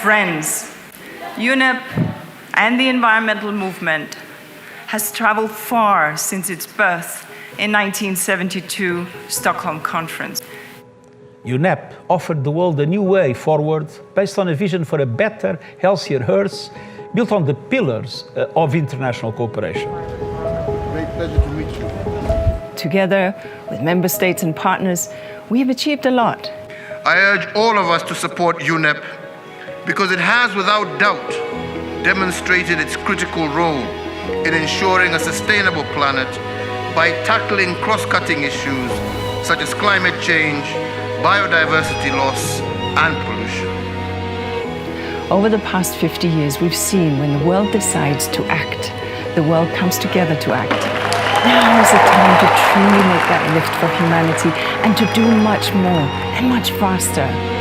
Friends, UNEP and the environmental movement has traveled far since its birth in 1972 Stockholm Conference. UNEP offered the world a new way forward based on a vision for a better, healthier Earth, built on the pillars of international cooperation. Great pleasure to meet you. Together, with member states and partners, we have achieved a lot. I urge all of us to support UNEP because it has, without doubt, demonstrated its critical role in ensuring a sustainable planet by tackling cross-cutting issues such as climate change, biodiversity loss, and pollution. Over the past 50 years, we've seen when the world decides to act, the world comes together to act. Now is the time to truly make that lift for humanity and to do much more and much faster.